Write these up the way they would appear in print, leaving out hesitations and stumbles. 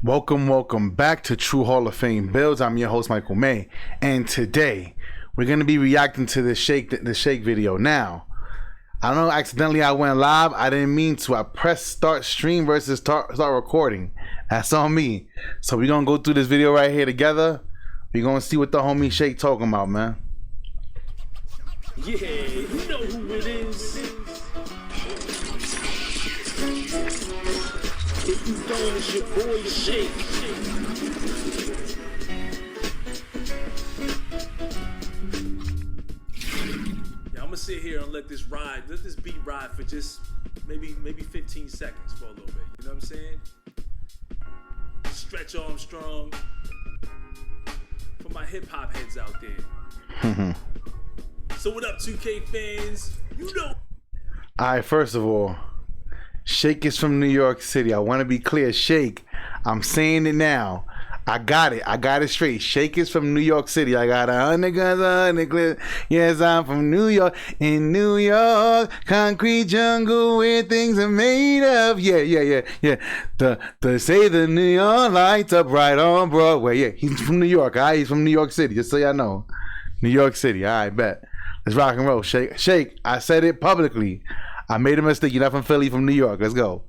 Welcome back to True Hall of Fame Builds. I'm your host Michael May, and today we're gonna be reacting to the shake video. Now, I don't know, accidentally I went live. I didn't mean to. I pressed start stream versus start recording. That's on me. So we're gonna go through this video right here together. We're gonna see what the homie Shake talking about, man. Yeah, you know who it is. If you don't, it's your boy Shake. Yeah, I'm gonna sit here and let this beat ride for just maybe 15 seconds for a little bit. You know what I'm saying? Stretch Armstrong for my hip hop heads out there. So what up, 2K fans? You know. All right, first of all, Shake is from New York City. I want to be clear. Shake, I'm saying it now. I got it straight. Shake is from New York City. I got 100 guns, 100 clips. Yes, I'm from New York. In New York, concrete jungle where things are made of. Yeah. The say the neon lights up right on Broadway. Yeah, he's from New York. All right, he's from New York City. Just so y'all know, New York City. All right, bet. Let's rock and roll. Shake. I said it publicly. I made a mistake. You're not from Philly, from New York. Let's go.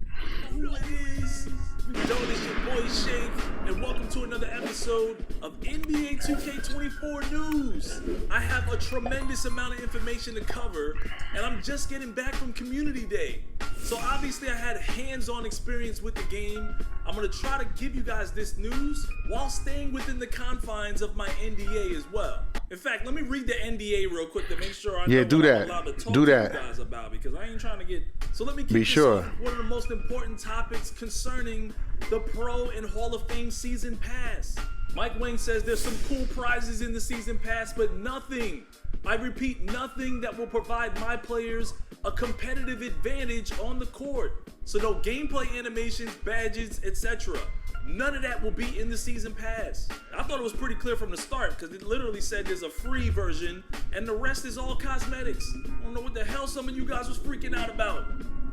Who it is? It's your boy Shake, and welcome to another episode of NBA 2K24 News. I have a tremendous amount of information to cover, and I'm just getting back from Community Day. So obviously I had hands-on experience with the game. I'm going to try to give you guys this news while staying within the confines of my NDA as well. In fact, let me read the NDA real quick to make sure I know what I'm allowed to talk to you guys about, because I ain't trying to get... So let me keep this off one of the most important topics concerning the Pro and Hall of Fame Season Pass. Mike Wang says there's some cool prizes in the Season Pass, but nothing, I repeat, nothing that will provide my players a competitive advantage on the court. So no gameplay animations, badges, etc. None of that will be in the Season Pass. I thought it was pretty clear from the start, because it literally said there's a free version and the rest is all cosmetics. I don't know what the hell some of you guys was freaking out about.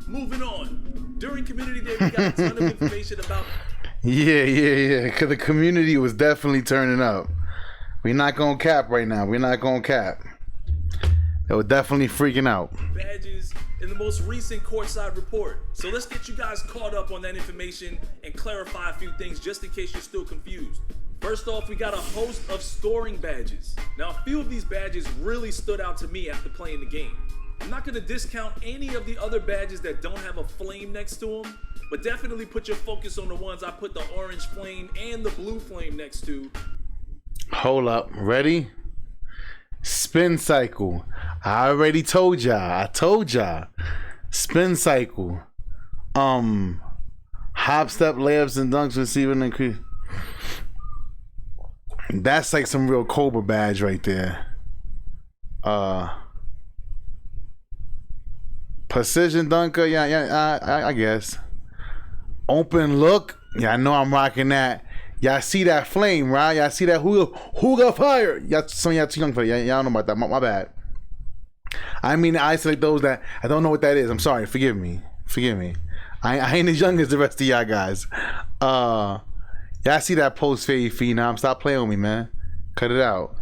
Moving on. During Community Day, we got a ton of information about... Yeah. Because the community was definitely turning up. We're not going to cap right now. We're not going to cap. They were definitely freaking out. Badges in the most recent courtside report. So let's get you guys caught up on that information and clarify a few things just in case you're still confused. First off, we got a host of scoring badges. Now, a few of these badges really stood out to me after playing the game. I'm not going to discount any of the other badges that don't have a flame next to them, but definitely put your focus on the ones I put the orange flame and the blue flame next to. Hold up. Ready? Spin cycle. I already told y'all. I told y'all. Spin cycle. Hop step, layups, and dunks, receiving increase. That's like some real Cobra badge right there. Precision dunker. Yeah. I guess. Open look. Yeah, I know I'm rocking that. Y'all see that flame, right? Y'all see that who got fired? Some of y'all too young for that. Y'all don't know about that. My bad. I mean to isolate those that I don't know what that is. I'm sorry. Forgive me. I ain't as young as the rest of y'all guys. Y'all see that post fade phenom? Stop playing with me, man. Cut it out.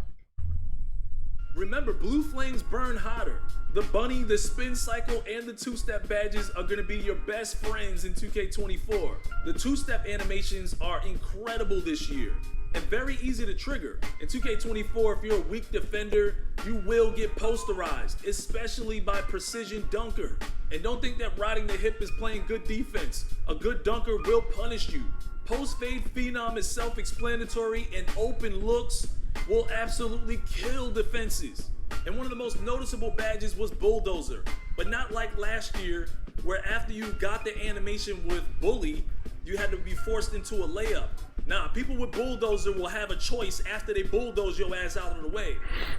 Remember, blue flames burn hotter. The bunny, the spin cycle, and the two-step badges are going to be your best friends in 2K24. The two-step animations are incredible this year and very easy to trigger. In 2K24, if you're a weak defender, you will get posterized, especially by Precision Dunker. And don't think that riding the hip is playing good defense. A good dunker will punish you. Post-fade phenom is self-explanatory, and open looks will absolutely kill defenses. And one of the most noticeable badges was Bulldozer, but not like last year, where after you got the animation with Bully, you had to be forced into a layup. Now, people with Bulldozer will have a choice after they bulldoze your ass out of the way.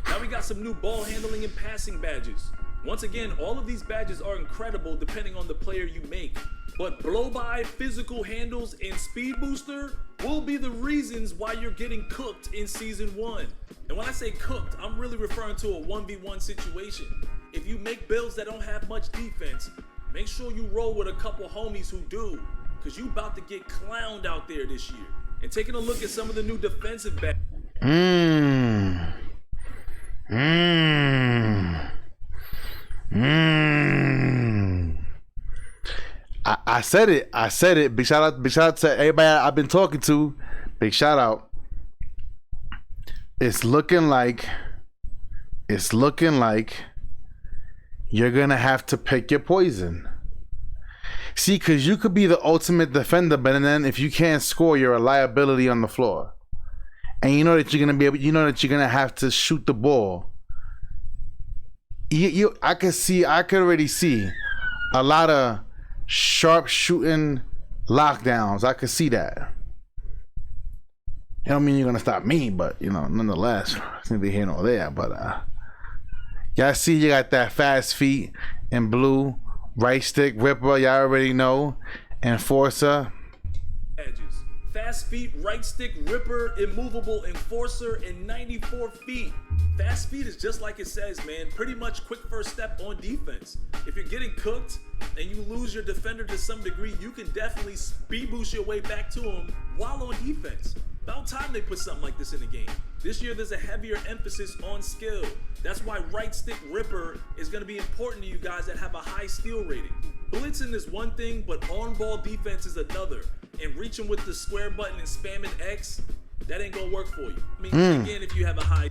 Now we got some new ball handling and passing badges. Once again, all of these badges are incredible depending on the player you make. But blow-by, physical handles, and speed booster will be the reasons why you're getting cooked in Season 1. And when I say cooked, I'm really referring to a 1v1 situation. If you make builds that don't have much defense, make sure you roll with a couple homies who do. because you about to get clowned out there this year. And taking a look at some of the new defensive backs. I said it. Big shout out to everybody I've been talking to. Big shout out. It's looking like you're gonna have to pick your poison. See, because you could be the ultimate defender, but then if you can't score, you're a liability on the floor. And you know that you're gonna have to shoot the ball. I could already see a lot of sharp shooting lockdowns. I could see that. I don't mean you're gonna stop me, but nonetheless, it's neither here nor there. But y'all see, you got that fast feet in blue, right stick ripper. Y'all already know, enforcer. Fast feet, right stick ripper, immovable enforcer, and 94 feet. Fast feet is just like it says, man. Pretty much quick first step on defense. If you're getting cooked and you lose your defender to some degree, you can definitely speed boost your way back to him while on defense. About time they put something like this in the game. This year there's a heavier emphasis on skill. That's why right stick ripper is going to be important to you guys that have a high steal rating. Blitzing is one thing, but on-ball defense is another. And reaching with the square button and spamming X, that ain't gonna work for you. I mean, again, if you have a high...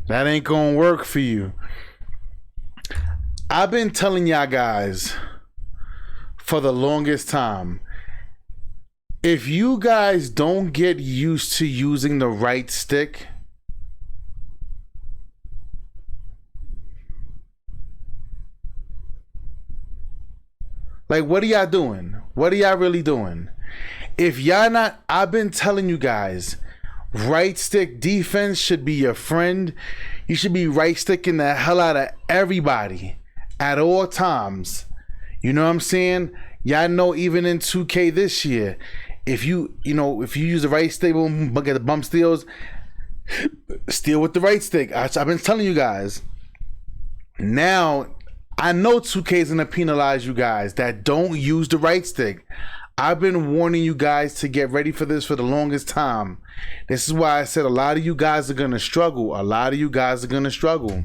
That ain't gonna work for you. I've been telling y'all guys for the longest time, if you guys don't get used to using the right stick, like, what are y'all doing? What are y'all really doing? If y'all not, I've been telling you guys, right stick defense should be your friend. You should be right sticking the hell out of everybody at all times. You know what I'm saying? Y'all know even in 2K this year, if you use the right stick, get the bump steals, steal with the right stick. I've been telling you guys. Now, I know 2K is going to penalize you guys that don't use the right stick. I've been warning you guys to get ready for this for the longest time. This is why I said a lot of you guys are going to struggle. A lot of you guys are going to struggle.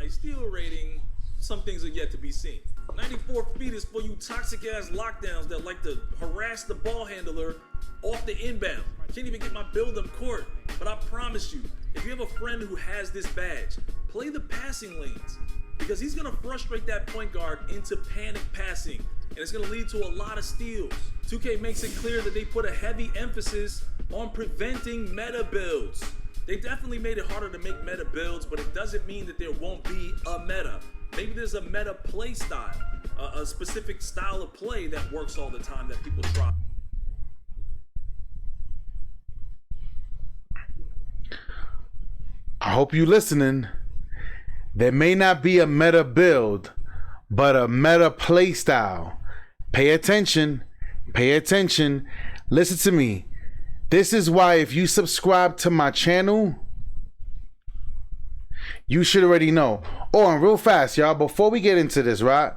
Steal rating, some things are yet to be seen. 94 feet is for you toxic ass lockdowns that like to harass the ball handler off the inbound. Can't even get my build up court. But I promise you, if you have a friend who has this badge, play the passing lanes. Because he's going to frustrate that point guard into panic passing. And it's going to lead to a lot of steals. 2K makes it clear that they put a heavy emphasis on preventing meta builds. They definitely made it harder to make meta builds, but it doesn't mean that there won't be a meta. Maybe there's a meta play style, a specific style of play that works all the time that people try. I hope you're listening. There may not be a meta build, but a meta play style. Pay attention. Pay attention. Listen to me. This is why if you subscribe to my channel, you should already know. Oh, and real fast, y'all, before we get into this, right?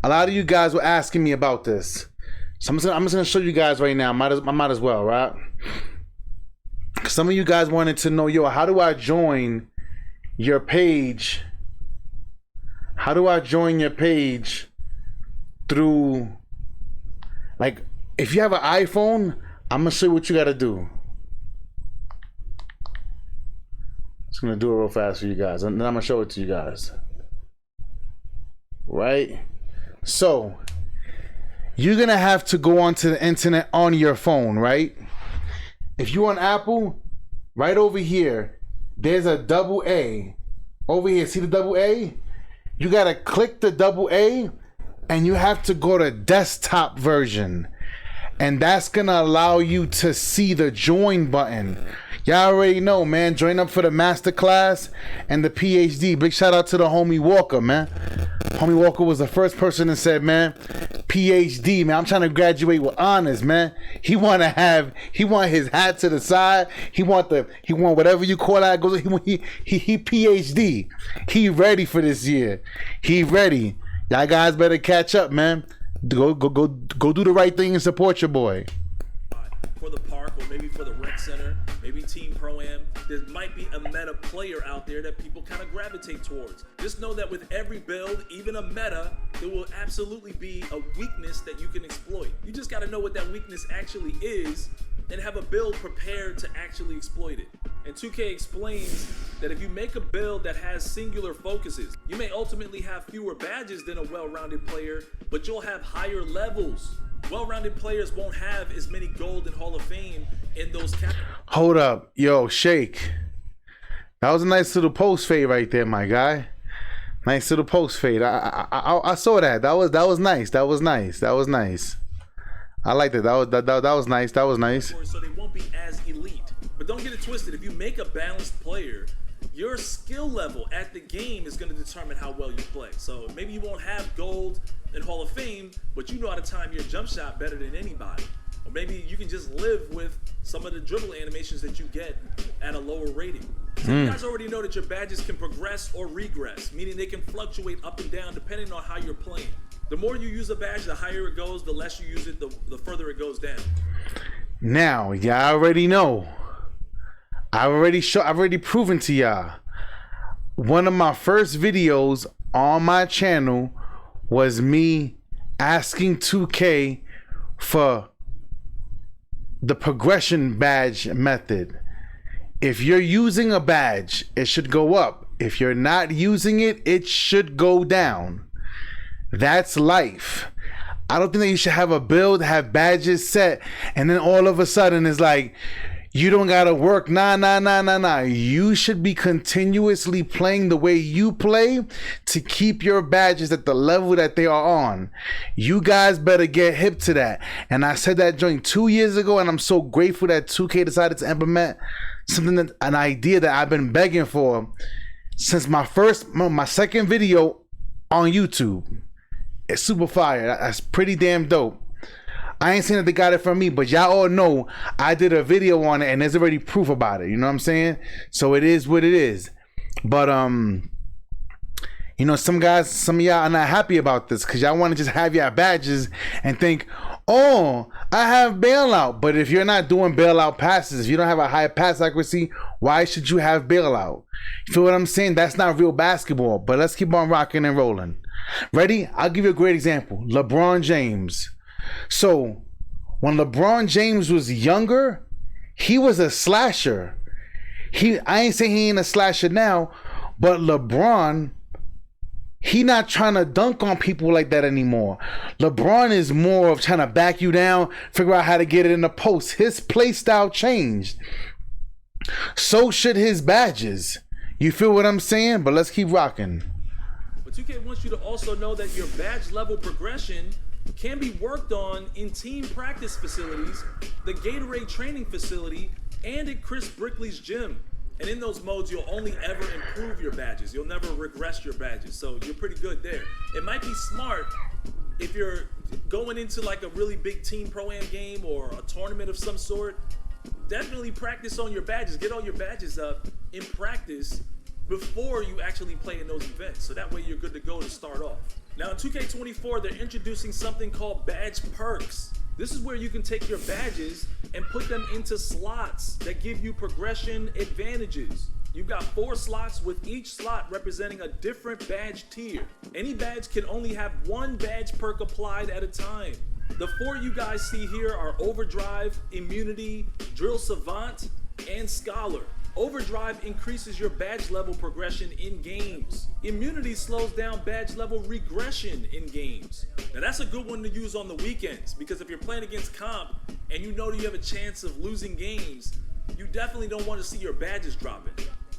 A lot of you guys were asking me about this. So I'm just gonna show you guys right now. I might as well, right? Some of you guys wanted to know, yo, how do I join your page? How do I join your page through, like, if you have an iPhone, I'm gonna show you what you gotta do. Just gonna do it real fast for you guys, and then I'm gonna show it to you guys. Right? So, you're gonna have to go onto the internet on your phone, right? If you're on Apple, right over here, there's a double A. Over here, see the double A? You gotta click the double A, and you have to go to desktop version. And that's gonna allow you to see the join button. Y'all already know, man. Join up for the masterclass and the PhD. Big shout out to the homie Walker, man. Homie Walker was the first person that said, man, PhD, man. I'm trying to graduate with honors, man. He want his hat to the side. He want whatever you call that. Goes. He PhD. He ready for this year. He ready. Y'all guys better catch up, man. Go do the right thing and support your boy. For the park, or maybe for the rec center, maybe Team Pro-Am, there might be a meta player out there that people kind of gravitate towards. Just know that with every build, even a meta, there will absolutely be a weakness that you can exploit. You just got to know what that weakness actually is and have a build prepared to actually exploit it. And 2K explains that if you make a build that has singular focuses, you may ultimately have fewer badges than a well-rounded player, but you'll have higher levels. Well-rounded players won't have as many gold and Hall of Fame in those categories. Hold up. Yo, Shake. That was a nice little post fade right there, my guy. Nice little post fade. I saw that. That was nice. That was nice. That was nice. I liked it. That was nice. That was nice. So they won't be as elite. But don't get it twisted. If you make a balanced player, your skill level at the game is going to determine how well you play. So maybe you won't have gold and Hall of Fame, but you know how to time your jump shot better than anybody. Or maybe you can just live with some of the dribble animations that you get at a lower rating. So you guys already know that your badges can progress or regress, meaning they can fluctuate up and down depending on how you're playing. The more you use a badge, the higher it goes. The less you use it, the further it goes down. Now, y'all already know. I've already proven to y'all. One of my first videos on my channel was me asking 2K for the progression badge method. If you're using a badge, it should go up. If you're not using it, it should go down. That's life. I don't think that you should have a build, have badges set, and then all of a sudden it's like, you don't gotta work. Nah. You should be continuously playing the way you play to keep your badges at the level that they are on. You guys better get hip to that. And I said that joint 2 years ago, and I'm so grateful that 2K decided to implement an idea that I've been begging for since my second video on YouTube. It's super fire. That's pretty damn dope. I ain't saying that they got it from me, but y'all all know I did a video on it and there's already proof about it. You know what I'm saying? So it is what it is. But you know, some of y'all are not happy about this because y'all want to just have your badges and think, oh, I have bailout. But if you're not doing bailout passes, if you don't have a high pass accuracy, why should you have bailout? You feel what I'm saying? That's not real basketball. But let's keep on rocking and rolling. Ready? I'll give you a great example. LeBron James. So when LeBron James was younger, he was a slasher. I ain't saying he ain't a slasher now, but LeBron, he not trying to dunk on people like that anymore. LeBron is more of trying to back you down, figure out how to get it in the post. His play style changed. So should his badges. You feel what I'm saying? But let's keep rocking. But 2K wants you to also know that your badge level progression can be worked on in team practice facilities, the Gatorade training facility, and at Chris Brickley's gym. And in those modes, you'll only ever improve your badges. You'll never regress your badges. So you're pretty good there. It might be smart if you're going into like a really big Team Pro-Am game or a tournament of some sort. Definitely practice on your badges. Get all your badges up in practice before you actually play in those events. So that way you're good to go to start off. Now in 2K24, they're introducing something called badge perks. This is where you can take your badges and put them into slots that give you progression advantages. You've got 4 slots with each slot representing a different badge tier. Any badge can only have 1 badge perk applied at a time. The 4 you guys see here are Overdrive, Immunity, Drill Savant, and Scholar. Overdrive increases your badge level progression in games. Immunity slows down badge level regression in games. Now that's a good one to use on the weekends, because if you're playing against comp and you know that you have a chance of losing games, you definitely don't want to see your badges dropping.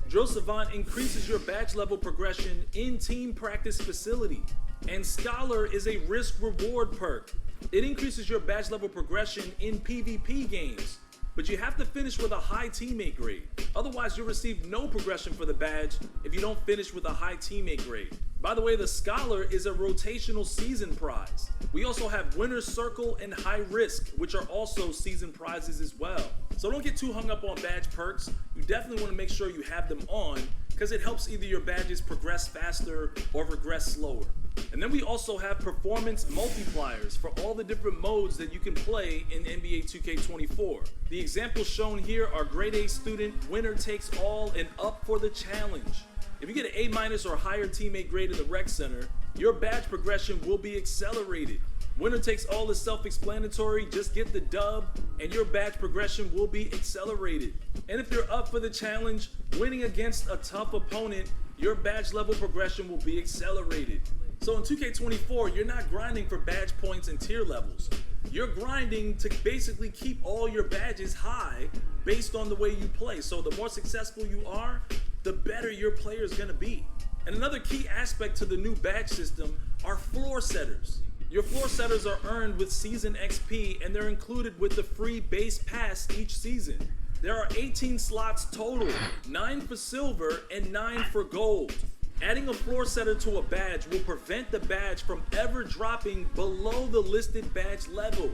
Drill Savant increases your badge level progression in team practice facility. And Scholar is a risk reward perk. It increases your badge level progression in PvP games. But you have to finish with a high teammate grade. Otherwise, you'll receive no progression for the badge if you don't finish with a high teammate grade. By the way, the Scholar is a rotational season prize. We also have Winner's Circle and High Risk, which are also season prizes as well. So don't get too hung up on badge perks. You definitely want to make sure you have them on, because it helps either your badges progress faster or regress slower. And then we also have performance multipliers for all the different modes that you can play in NBA 2K24. The examples shown here are grade A student, winner takes all, and up for the challenge. If you get an A- or higher teammate grade in the rec center, your badge progression will be accelerated. Winner takes all is self-explanatory, just get the dub, and your badge progression will be accelerated. And if you're up for the challenge, winning against a tough opponent, your badge level progression will be accelerated. So in 2K24, you're not grinding for badge points and tier levels. You're grinding to basically keep all your badges high based on the way you play. So the more successful you are, the better your player is gonna be. And another key aspect to the new badge system are floor setters. Your floor setters are earned with season XP, and they're included with the free base pass each season. There are 18 slots total, 9 for silver and 9 for gold. Adding a floor setter to a badge will prevent the badge from ever dropping below the listed badge level.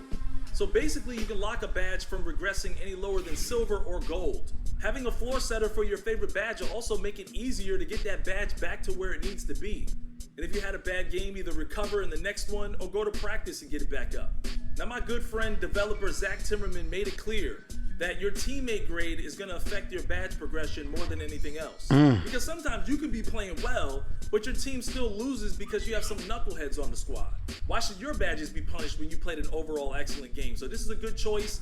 So basically you can lock a badge from regressing any lower than silver or gold. Having a floor setter for your favorite badge will also make it easier to get that badge back to where it needs to be. And if you had a bad game, either recover in the next one or go to practice and get it back up. Now my good friend developer Zach Timmerman made it clear that your teammate grade is going to affect your badge progression more than anything else. Because sometimes you can be playing well, but your team still loses because you have some knuckleheads on the squad. Why should your badges be punished when you played an overall excellent game? So this is a good choice.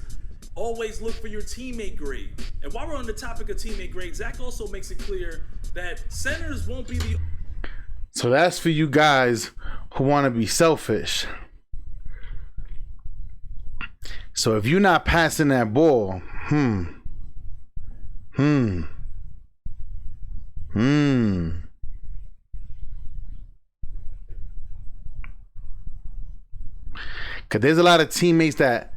Always look for your teammate grade. And while we're on the topic of teammate grade, Zach also makes it clear that centers won't be the... So that's for you guys who want to be selfish. So if you're not passing that ball, Cause there's a lot of teammates that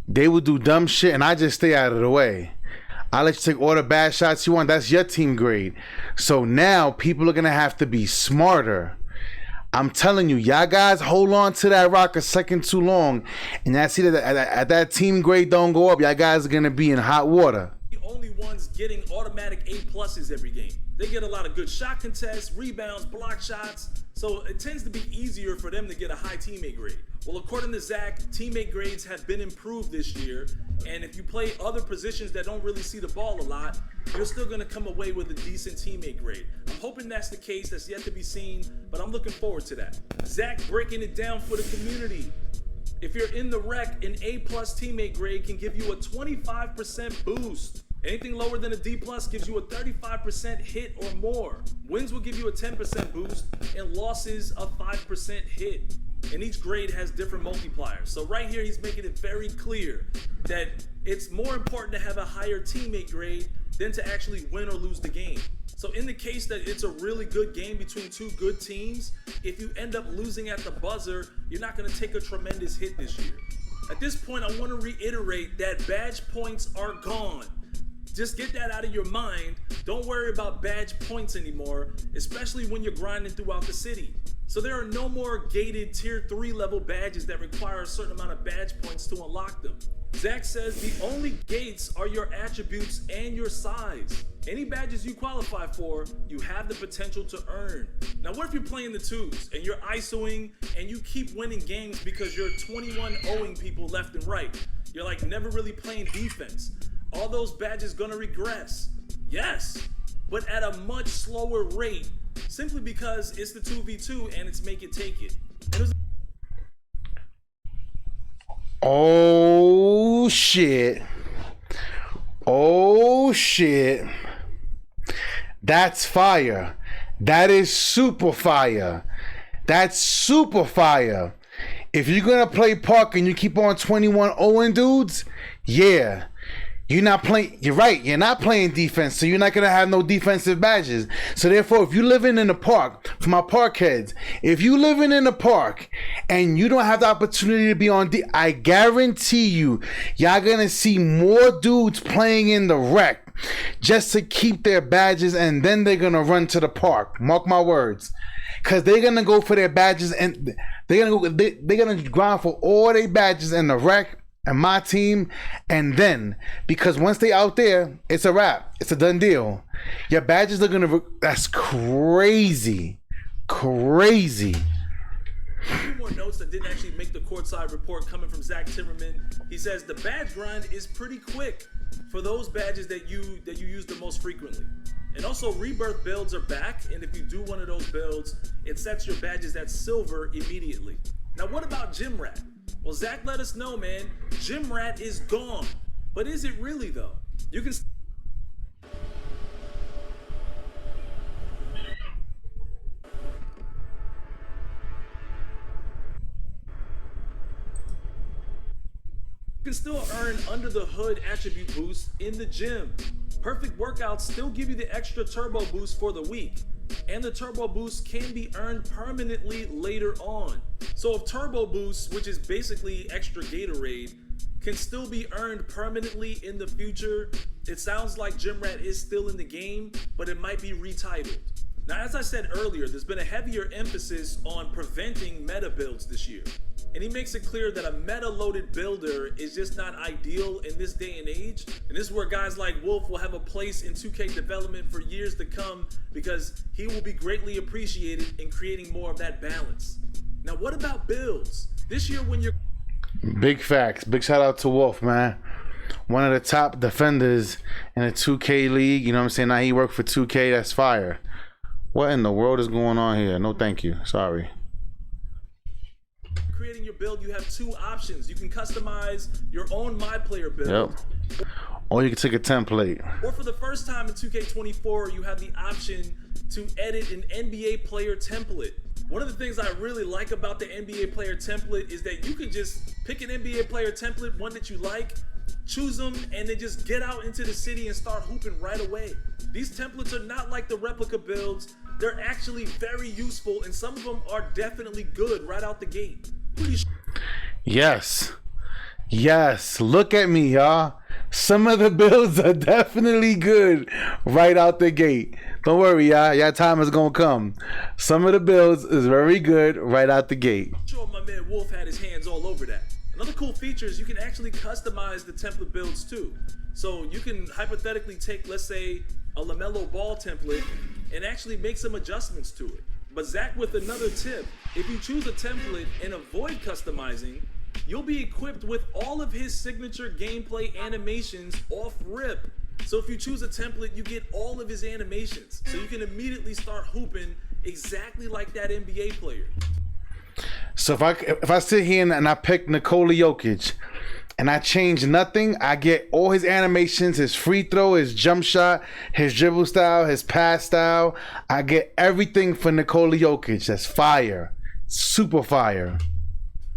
they will do dumb shit and I just stay out of the way. I let you take all the bad shots you want. That's your team grade. So now people are gonna have to be smarter. I'm telling you, y'all guys hold on to that rock a second too long, and I see that that team grade don't go up. Y'all guys are gonna be in hot water. The only ones getting automatic A+ every game. They get a lot of good shot contests, rebounds, block shots, so it tends to be easier for them to get a high teammate grade. Well, according to Zach, teammate grades have been improved this year, and if you play other positions that don't really see the ball a lot, you're still gonna come away with a decent teammate grade. I'm hoping that's the case. That's yet to be seen, but I'm looking forward to that. Zach breaking it down for the community. If you're in the rec, an A+ teammate grade can give you a 25% boost. Anything lower than a D+ gives you a 35% hit or more. Wins will give you a 10% boost, and losses a 5% hit. And each grade has different multipliers. So right here, he's making it very clear that it's more important to have a higher teammate grade than to actually win or lose the game. So in the case that it's a really good game between two good teams, if you end up losing at the buzzer, you're not gonna take a tremendous hit this year. At this point, I wanna reiterate that badge points are gone. Just get that out of your mind. Don't worry about badge points anymore, especially when you're grinding throughout the city. So there are no more gated tier 3 level badges that require a certain amount of badge points to unlock them. Zach says the only gates are your attributes and your size. Any badges you qualify for, you have the potential to earn. Now what if you're playing the twos and you're ISOing and you keep winning games because you're 21-0ing people left and right? You're like never really playing defense. All those badges gonna regress. Yes, but at a much slower rate, simply because it's the 2v2 and it's make it take it. Oh shit. Oh shit. That's fire. That is super fire. That's super fire. If you're gonna play Park and you keep on 21-0 dudes, yeah. You're not playing, you're right, you're not playing defense, so you're not gonna have no defensive badges. So therefore, if you're living in the park, for my park heads, if you living in the park and you don't have the opportunity to be on I guarantee you, y'all gonna see more dudes playing in the rec just to keep their badges, and then they're gonna run to the park. Mark my words. Cause they're gonna go for their badges and they're gonna grind for all their badges in the rec and my team, and then because once they out there, it's a wrap. It's a done deal. Your badges are gonna. That's crazy. Crazy. A few more notes that didn't actually make the courtside report coming from Zach Timmerman. He says the badge grind is pretty quick for those badges that you use the most frequently. And also rebirth builds are back, and if you do one of those builds, it sets your badges at silver immediately. Now what about Gym Rat? Well, Zach let us know, man, Gym Rat is gone. But is it really though? You can still earn under the hood attribute boosts in the gym. Perfect workouts still give you the extra turbo boost for the week, and the turbo boost can be earned permanently later on. So if turbo boost, which is basically extra Gatorade, can still be earned permanently in the future, it sounds like Gym Rat is still in the game, but it might be retitled. Now, as I said earlier, there's been a heavier emphasis on preventing meta builds this year. And he makes it clear that a meta-loaded builder is just not ideal in this day and age. And this is where guys like Wolf will have a place in 2K development for years to come, because he will be greatly appreciated in creating more of that balance. Now, what about builds? This year when you're... Big facts. Big shout out to Wolf, man. One of the top defenders in the 2K league. You know what I'm saying? Now he worked for 2K. That's fire. What in the world is going on here? No, thank you. Sorry. Creating your build, you have two options. You can customize your own My Player build. Yep. Or you can take a template. Or for the first time in 2K24, you have the option to edit an NBA player template. One of the things I really like about the NBA player template is that you can just pick an NBA player template, one that you like, choose them, and then just get out into the city and start hooping right away. These templates are not like the replica builds. They're actually very useful, and some of them are definitely good right out the gate. Yes. Yes. Look at me, y'all. Some of the builds are definitely good right out the gate. Don't worry, y'all. Y'all time is going to come. Some of the builds is very good right out the gate. I'm sure my man Wolf had his hands all over that. Another cool feature is you can actually customize the template builds too. So you can hypothetically take, let's say, a LaMelo Ball template and actually make some adjustments to it. But Zach with another tip, if you choose a template and avoid customizing, you'll be equipped with all of his signature gameplay animations off rip. So if you choose a template, you get all of his animations. So you can immediately start hooping exactly like that NBA player. So if I sit here and I pick Nikola Jokic and I change nothing, I get all his animations, his free throw, his jump shot, his dribble style, his pass style. I get everything for Nikola Jokic. That's fire. Super fire.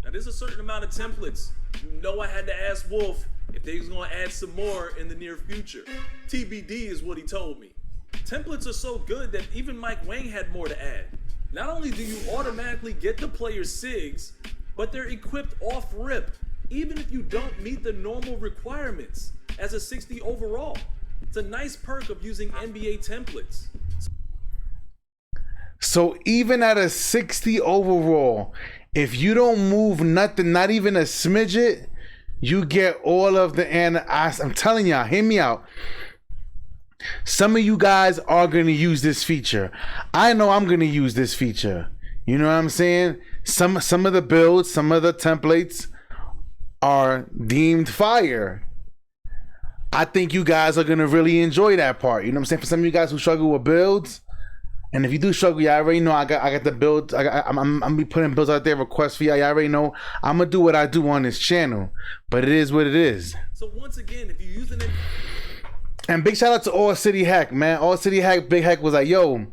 Now there's a certain amount of templates. You know I had to ask Wolf if they was gonna add some more in the near future. TBD is what he told me. Templates are so good that even Mike Wang had more to add. Not only do you automatically get the player's SIGs, but they're equipped off rip, even if you don't meet the normal requirements as a 60 overall. It's a nice perk of using NBA templates. So even at a 60 overall, if you don't move nothing, not even a smidget, you get all of the I'm telling y'all, hear me out. Some of you guys are going to use this feature. I know I'm going to use this feature. You know what I'm saying? Some of the builds, some of the templates are deemed fire. I think you guys are going to really enjoy that part. You know what I'm saying? For some of you guys who struggle with builds, and if you do struggle, y'all already know I got the builds. I'm be putting builds out there, requests for y'all. Y'all already know I'm going to do what I do on this channel. But it is what it is. So once again, if you're using it... And big shout out to All City Hack, man. All City Hack, Big Hack was like, yo,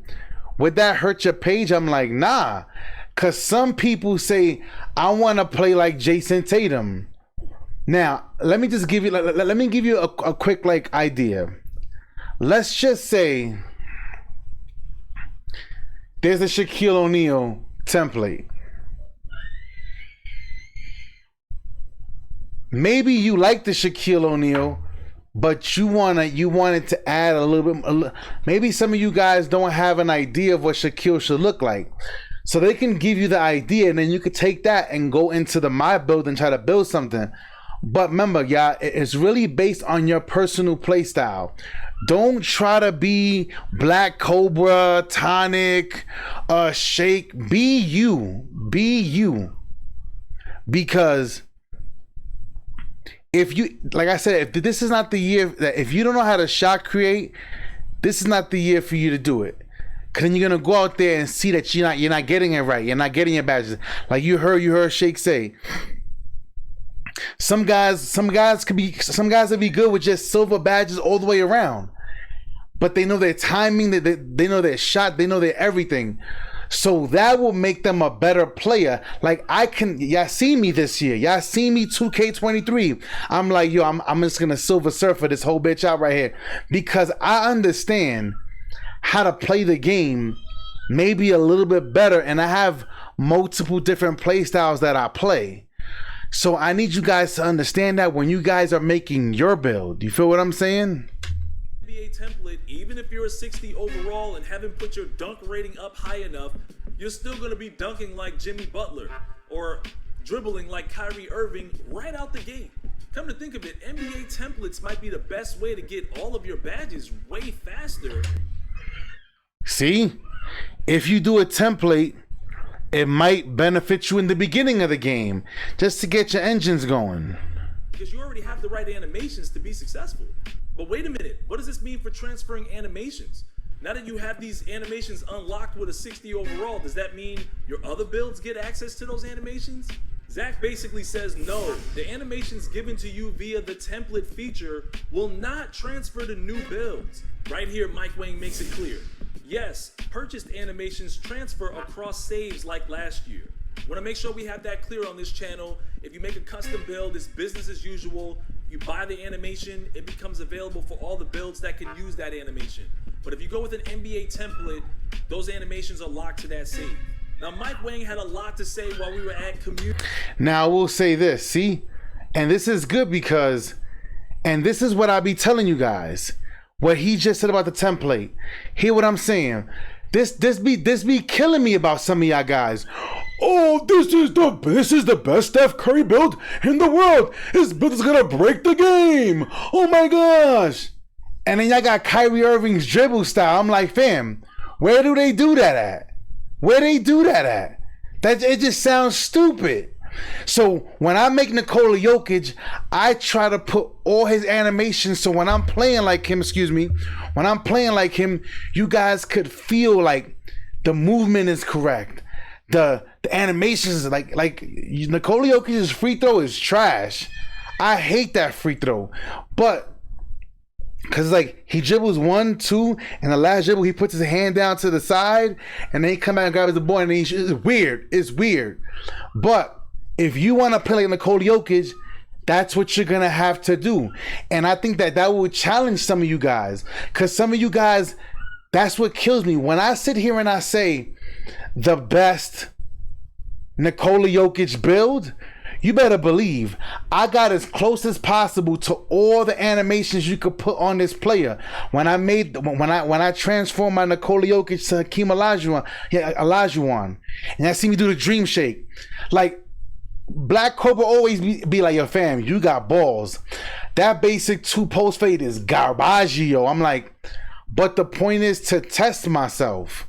would that hurt your page? I'm like, nah. Because some people say, I want to play like Jason Tatum. Now, let me just give you, let me give you a quick like idea. Let's just say there's a Shaquille O'Neal template. Maybe you like the Shaquille O'Neal, but you wanted to add a little bit. Maybe some of you guys don't have an idea of what Shaquille should look like, so they can give you the idea, and then you could take that and go into the My Build and try to build something. But remember, y'all, it's really based on your personal play style. Don't try to be Black Cobra, Tonic, Shake. Be you. Be you. Because if you, like I said, if this is not the year that, if you don't know how to shot create, this is not the year for you to do it. Cause then you're gonna go out there and see that you're not getting it right. You're not getting your badges. Like you heard Shake say. Some guys will be good with just silver badges all the way around. But they know their timing, they know their shot, they know their everything. So that will make them a better player. Like y'all see me this year. Y'all see me 2K23. I'm like, yo, I'm just gonna Silver Surfer this whole bitch out right here. Because I understand how to play the game maybe a little bit better. And I have multiple different play styles that I play. So I need you guys to understand that when you guys are making your build. You feel what I'm saying? Template, even if you're a 60 overall and haven't put your dunk rating up high enough, you're still going to be dunking like Jimmy Butler or dribbling like Kyrie Irving right out the gate. Come to think of it, NBA templates might be the best way to get all of your badges way faster. See, if you do a template, it might benefit you in the beginning of the game just to get your engines going. Because you already have the right animations to be successful. But wait a minute, what does this mean for transferring animations? Now that you have these animations unlocked with a 60 overall, does that mean your other builds get access to those animations? Zach basically says no, the animations given to you via the template feature will not transfer to new builds. Right here, Mike Wang makes it clear. Yes, purchased animations transfer across saves like last year. Want to make sure we have that clear on this channel. If you make a custom build, it's business as usual. You buy the animation, it becomes available for all the builds that can use that animation. But if you go with an NBA template, those animations are locked to that save. Now, Mike Wang had a lot to say while we were at community. Now, I will say this, see? And this is good because, and this is what I be telling you guys, what he just said about the template. Hear what I'm saying? This be killing me about some of y'all guys. Oh, this is the best Steph Curry build in the world. His build is gonna break the game. Oh my gosh. And then y'all got Kyrie Irving's dribble style. I'm like, fam, where do they do that at? Where they do that at? It just sounds stupid. So when I make Nikola Jokic, I try to put all his animations so when I'm playing like him, you guys could feel like the movement is correct. The animations, like Nikola Jokic's free throw is trash. I hate that free throw. But because like he dribbles 1, 2, and the last dribble he puts his hand down to the side and then he come back and grabs the ball and it's weird. It's weird. But if you want to play like Nikola Jokic, that's what you're going to have to do. And I think that will challenge some of you guys. Because some of you guys, that's what kills me. When I sit here and I say the best Nikola Jokic build, you better believe I got as close as possible to all the animations you could put on this player. When I transformed my Nikola Jokic to Hakeem Olajuwon, and I see me do the dream shake, like Black Cobra always be like, yo fam, you got balls. That basic 2 post fade is garbage, yo. I'm like, but the point is to test myself.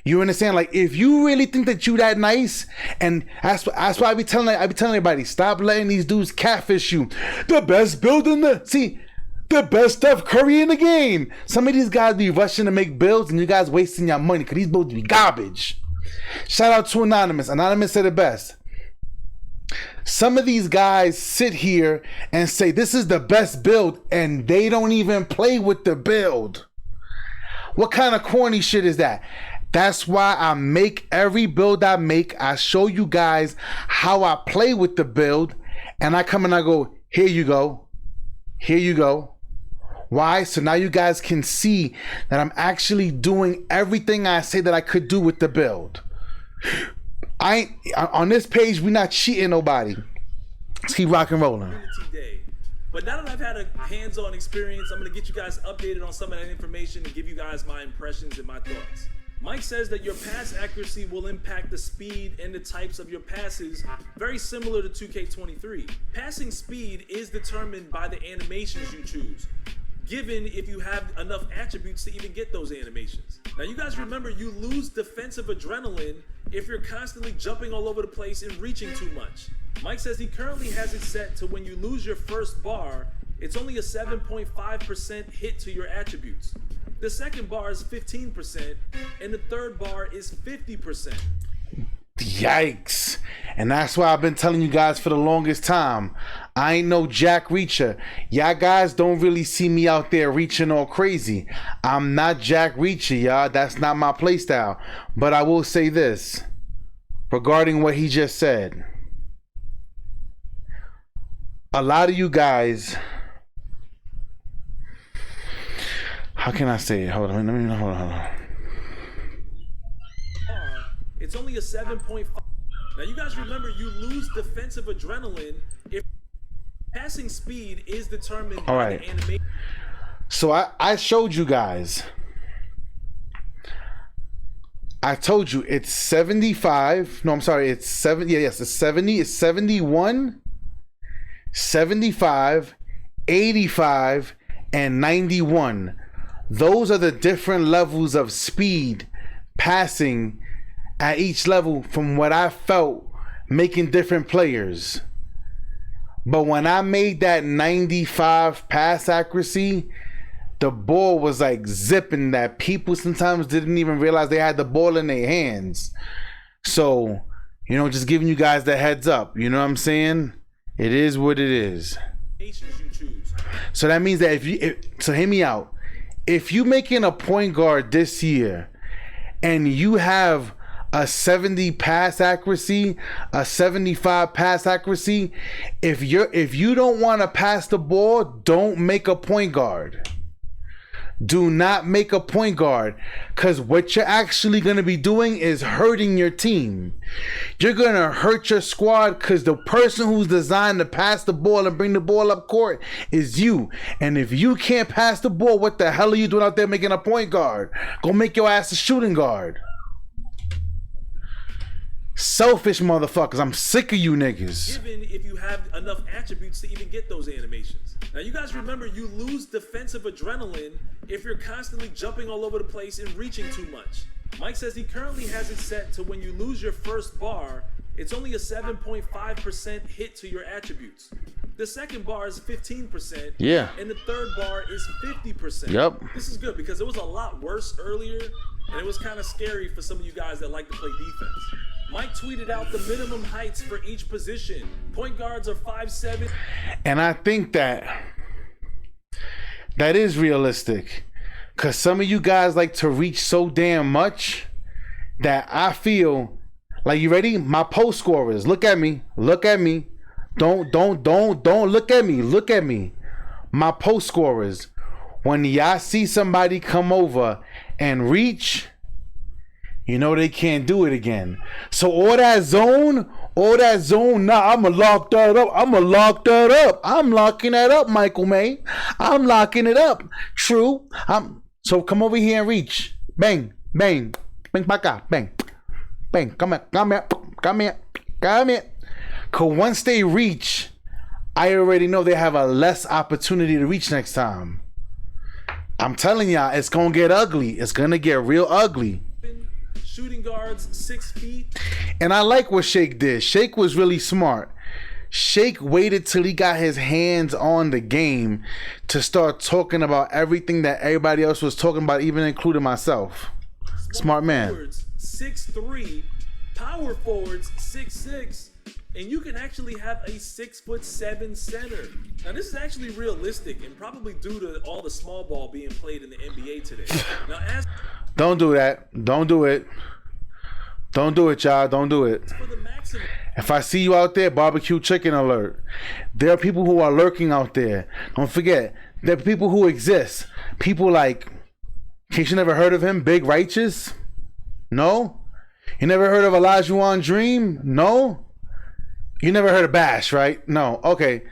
You understand? Like, if you really think that you that nice, and that's why I be telling everybody, stop letting these dudes catfish you. The best build the best Steph Curry in the game. Some of these guys be rushing to make builds, and you guys wasting your money because these builds be garbage. Shout out to Anonymous. Anonymous said it best. Some of these guys sit here and say this is the best build, and they don't even play with the build. What kind of corny shit is that? That's why I make every build I make. I show you guys how I play with the build, and I come and I go, here you go. Here you go. Why? So now you guys can see that I'm actually doing everything I say that I could do with the build. On this page, we're not cheating nobody. Let's keep rock and rolling. But now that I've had a hands-on experience, I'm going to get you guys updated on some of that information and give you guys my impressions and my thoughts. Mike says that your pass accuracy will impact the speed and the types of your passes, very similar to 2K23. Passing speed is determined by the animations you choose. given if you have enough attributes to even get those animations. Now you guys remember, you lose defensive adrenaline if you're constantly jumping all over the place and reaching too much. Mike says he currently has it set to when you lose your first bar, it's only a 7.5% hit to your attributes. The second bar is 15%, and the third bar is 50%. Yikes. And that's why I've been telling you guys for the longest time, I ain't no jack reacher. Y'all guys don't really see me out there reaching all crazy. I'm not jack reacher, y'all. That's not my play style. But I will say this regarding what he just said. A lot of you guys, how can I say it? Hold on, hold on. It's only a 7.5. Now you guys remember, you lose defensive adrenaline if passing speed is determined by the animation. So I showed you guys. I told you it's 75. No, I'm sorry. It's 70. Yeah, yes, it's 70. It's 71, 75, 85, and 91. Those are the different levels of speed passing at each level from what I felt making different players. But when I made that 95 pass accuracy, the ball was like zipping that people sometimes didn't even realize they had the ball in their hands. So, you know, just giving you guys the heads up. You know what I'm saying? It is what it is. So that means that so hear me out. If you making a point guard this year and you have a 70 pass accuracy, a 75 pass accuracy, if you don't want to pass the ball, don't make a point guard. Do not make a point guard, because what you're actually going to be doing is hurting your team. You're going to hurt your squad, because the person who's designed to pass the ball and bring the ball up court is you. And if you can't pass the ball, what the hell are you doing out there making a point guard? Go make your ass a shooting guard. Selfish motherfuckers. I'm sick of you niggas. Given if you have enough attributes to even get those animations. Now you guys remember, you lose defensive adrenaline if you're constantly jumping all over the place and reaching too much. Mike says he currently has it set to when you lose your first bar, it's only a 7.5% hit to your attributes. The second bar is 15%. Yeah. And the third bar is 50%. Yep. This is good because it was a lot worse earlier, and it was kind of scary for some of you guys that like to play defense. Mike tweeted out the minimum heights for each position. Point guards are 5'7". And I think that is realistic, because some of you guys like to reach so damn much that I feel like, you ready? My post scorers, look at me. Look at me. Don't look at me. Look at me. My post scorers, when y'all see somebody come over and reach, you know they can't do it again. So all that zone, nah, I'ma lock that up. I'm locking that up, Michael May. I'm locking it up. True. So come over here and reach. Bang, bang, bang, baka, bang, bang. Come here. Cause once they reach, I already know they have a less opportunity to reach next time. I'm telling y'all, it's gonna get ugly. It's gonna get real ugly. Shooting guards 6 feet. And I like what Shake did. Shake was really smart. Shake waited till he got his hands on the game to start talking about everything that everybody else was talking about, even including myself. Smart man. Forwards 6'3", power forwards 6'6", and you can actually have a 6'7" center. Now this is actually realistic and probably due to all the small ball being played in the NBA today. Now don't do that. Don't do it. Don't do it, y'all. Don't do it. If I see you out there, barbecue chicken alert. There are people who are lurking out there. Don't forget, there are people who exist. People like, in case you never heard of him, Big Righteous? No? You never heard of Olajuwon Dream? No? You never heard of Bash, right? No. Okay.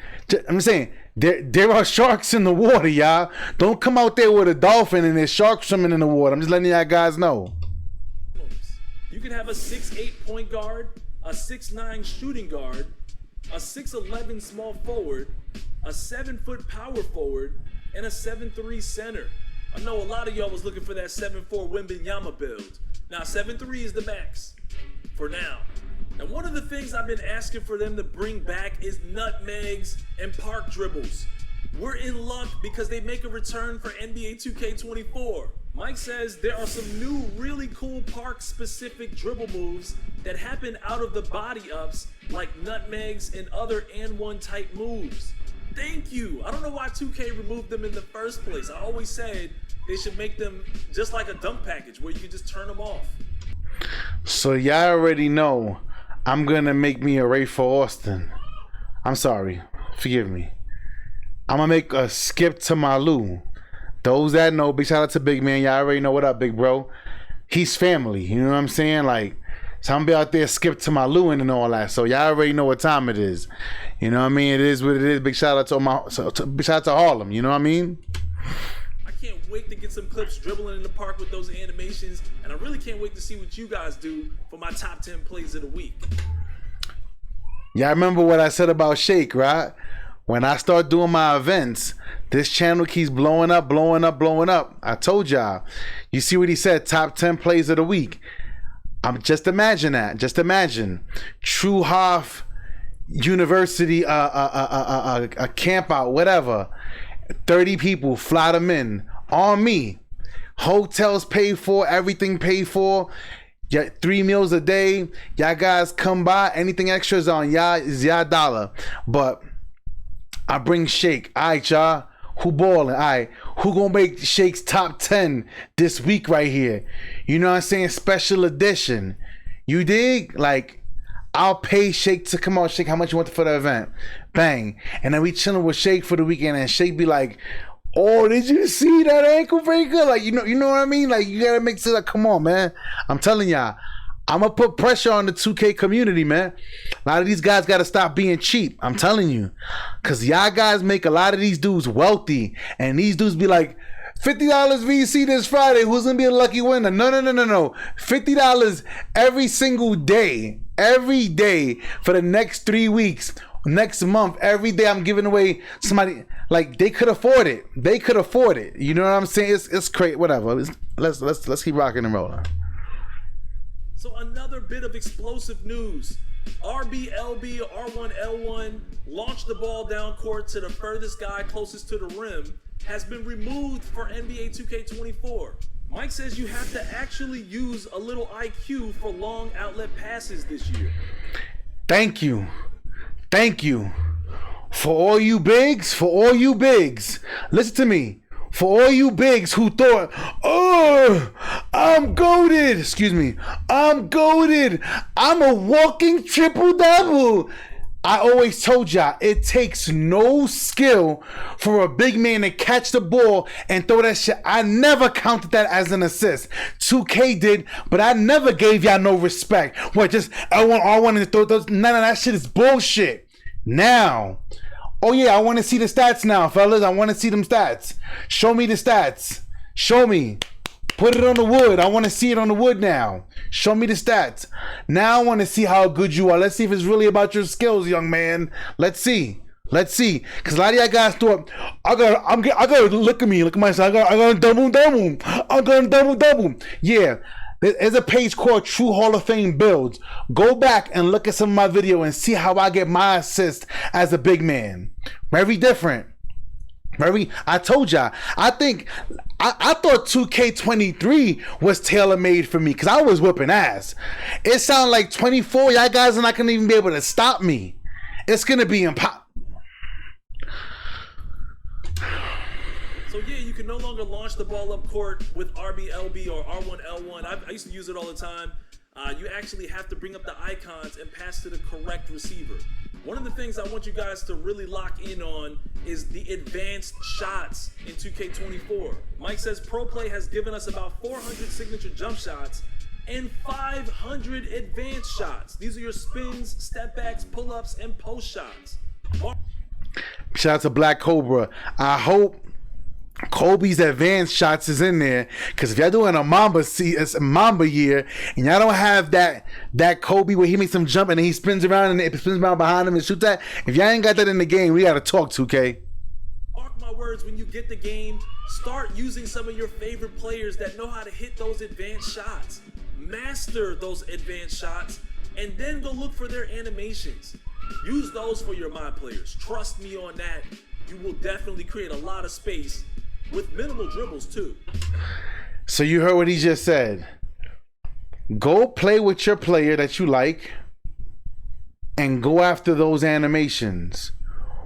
I'm just saying, there are sharks in the water, y'all. Don't come out there with a dolphin and there's sharks swimming in the water. I'm just letting y'all guys know. You can have a 6'8" point guard, a 6'9" shooting guard, a 6'11" small forward, a 7-foot power forward, and a 7'3 center. I know a lot of y'all was looking for that 7'4 Wembanyama build. Now 7'3 is the max for now. And one of the things I've been asking for them to bring back is nutmegs and park dribbles. We're in luck because they make a return for NBA 2K24. Mike says there are some new really cool park specific dribble moves that happen out of the body ups like nutmegs and other and one type moves. Thank you. I don't know why 2K removed them in the first place. I always said they should make them just like a dunk package where you can just turn them off. So y'all already know I'm gonna make me a Ray for Austin. I'm sorry. Forgive me. I'm gonna make a skip to my Lou. Those that know, big shout out to Big Man. Y'all already know what up, big bro. He's family. You know what I'm saying? Like, so I'm gonna be out there skip to my Lou and all that. So y'all already know what time it is. You know what I mean? It is what it is. Big shout out to big shout out to Harlem. You know what I mean? I can't wait to get some clips dribbling in the park with those animations, and I really can't wait to see what you guys do for my top 10 plays of the week. Y'all remember what I said about Shake, right? When I start doing my events, this channel keeps blowing up, blowing up, blowing up. I told y'all. You see what he said? Top 10 plays of the week. Just imagine that. Just imagine. True Hoff University, a camp out, whatever. 30 people, fly them in. On me. Hotels paid for, everything paid for. 3 meals a day. Y'all guys come by. Anything extra is on y'all, is y'all dollar. But I bring Shake. All right, y'all. Who balling? All right. Who gonna make Shake's top 10 this week right here? You know what I'm saying? Special edition. You dig? Like, I'll pay Shake to come out. Shake, how much you want for the event? Bang. And then we chilling with Shake for the weekend, and Shake be like, oh, did you see that ankle breaker? Like, you know what I mean? Like, you gotta make sure, like, come on, man. I'm telling y'all. I'm gonna put pressure on the 2K community, man. A lot of these guys gotta stop being cheap. I'm telling you. Cause y'all guys make a lot of these dudes wealthy. And these dudes be like, $50 VC this Friday. Who's gonna be a lucky winner? No. $50 every single day. Every day for the next 3 weeks. Next month, every day I'm giving away somebody. Like, they could afford it. They could afford it. You know what I'm saying? It's crazy. Whatever. Let's keep rocking and rolling. So another bit of explosive news. RBLB or R1L1 launched the ball down court to the furthest guy closest to the rim has been removed for NBA 2K24. Mike says you have to actually use a little IQ for long outlet passes this year. Thank you. For all you bigs, listen to me. For all you bigs who thought, oh, I'm goated. Excuse me. I'm goated. I'm a walking triple-double. I always told y'all, it takes no skill for a big man to catch the ball and throw that shit. I never counted that as an assist. 2K did, but I never gave y'all no respect. What, just I to throw those? None of that shit is bullshit. Now, oh yeah, I want to see the stats now, fellas. I want to see them stats. Show me the stats. Show me. Put it on the wood. I want to see it on the wood now. Show me the stats. Now I want to see how good you are. Let's see if it's really about your skills, young man. Let's see. Because a lot of y'all guys thought, I gotta look at me. Look at myself. I got double. I'm going double. Yeah. There's a page called True Hall of Fame Builds. Go back and look at some of my video and see how I get my assist as a big man. Very different. I told y'all, I thought 2K23 was tailor-made for me because I was whipping ass. It sounds like 24, y'all guys are not going to even be able to stop me. It's going to be impossible. So yeah, you can no longer launch the ball up court with RBLB or R1L1. I used to use it all the time. You actually have to bring up the icons and pass to the correct receiver. One of the things I want you guys to really lock in on is the advanced shots in 2K24. Mike says Pro Play has given us about 400 signature jump shots and 500 advanced shots. These are your spins, step backs, pull-ups, and post shots. Shout out to Black Cobra. I hope Kobe's advanced shots is in there, because if y'all doing a Mamba year and y'all don't have that Kobe where he makes some jump and then he spins around and it spins around behind him and shoots that, if y'all ain't got that in the game, we gotta talk 2K. Mark my forwards, when you get the game, start using some of your favorite players that know how to hit those advanced shots. Master those advanced shots, and then go look for their animations. Use those for your my players. Trust me on that. You will definitely create a lot of space with minimal dribbles too. So you heard what he just said. Go play with your player that you like and go after those animations.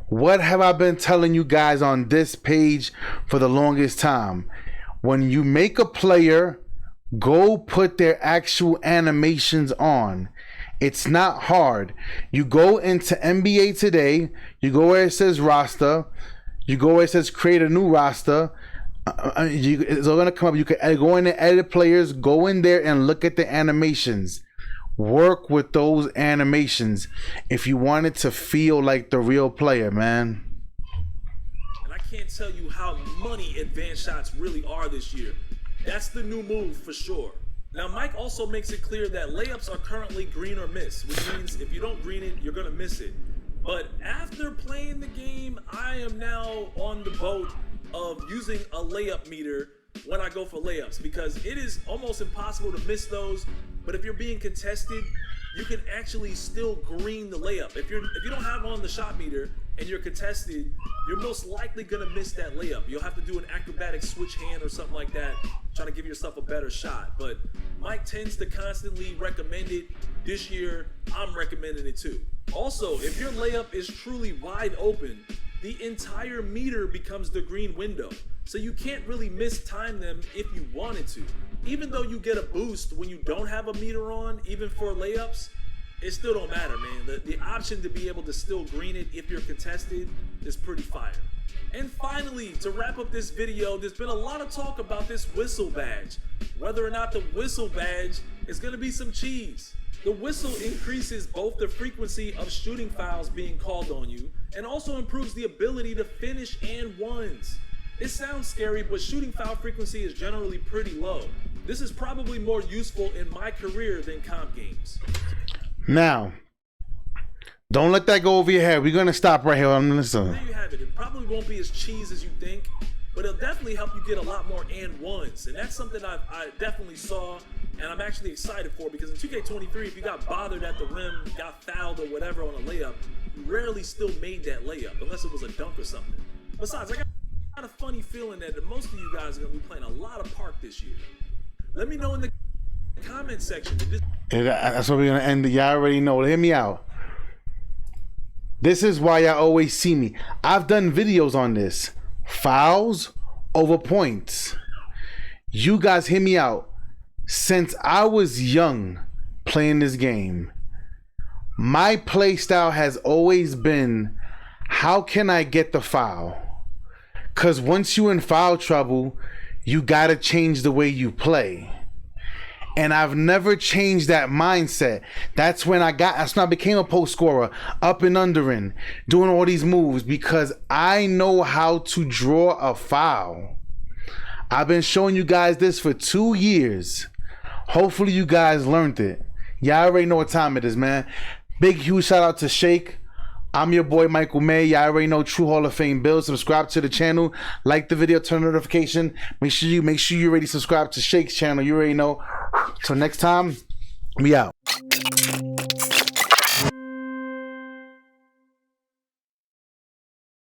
What have I been telling you guys on this page for the longest time? When you make a player, go put their actual animations on. It's not hard. You go into NBA Today, you go where it says roster, you go where it says create a new roster. It's all going to come up. You can go in and edit players, go in there and look at the animations. Work with those animations if you want it to feel like the real player, man. And I can't tell you how money advanced shots really are this year. That's the new move for sure. Now, Mike also makes it clear that layups are currently green or miss, which means if you don't green it, you're going to miss it. But after playing the game, I am now on the boat of using a layup meter when I go for layups, because it is almost impossible to miss those. But if you're being contested, you can actually still green the layup. If you don't have on the shot meter and you're contested, you're most likely gonna miss that layup. You'll have to do an acrobatic switch hand or something like that, trying to give yourself a better shot. But Mike tends to constantly recommend it. This year, I'm recommending it too. Also, if your layup is truly wide open, the entire meter becomes the green window. So you can't really mistime them if you wanted to. Even though you get a boost when you don't have a meter on, even for layups, it still don't matter, man. The option to be able to still green it if you're contested is pretty fire. And finally, to wrap up this video, there's been a lot of talk about this whistle badge. Whether or not the whistle badge is gonna be some cheese. The whistle increases both the frequency of shooting fouls being called on you and also improves the ability to finish and ones. It sounds scary, but shooting foul frequency is generally pretty low. This is probably more useful in my career than comp games. Now, don't let that go over your head. We're going to stop right here. I'm listening. There you have it. It probably won't be as cheese as you think, but it'll definitely help you get a lot more and ones. And that's something I definitely saw, and I'm actually excited for, because in 2K23, if you got bothered at the rim, got fouled or whatever on a layup, you rarely still made that layup, unless it was a dunk or something. Besides, I got a funny feeling that most of you guys are going to be playing a lot of park this year. Let me know in the comment section. That's where we're going to end it. Y'all already know. Hear me out. This is why y'all always see me. I've done videos on this. Fouls over points. You guys hear me out. Since I was young playing this game, my play style has always been, how can I get the foul? Because once you in foul trouble, you got to change the way you play. And I've never changed that mindset. That's when I became a post scorer, up and under in, doing all these moves, because I know how to draw a foul. I've been showing you guys this for 2 years. Hopefully you guys learned it. Y'all already know what time it is, man. Big, huge shout out to Shake. I'm your boy Michael May. Y'all already know True Hall of Fame Bill. Subscribe to the channel, like the video, turn on notification. Make sure you already subscribe to Shake's channel. You already know. Till next time, we out.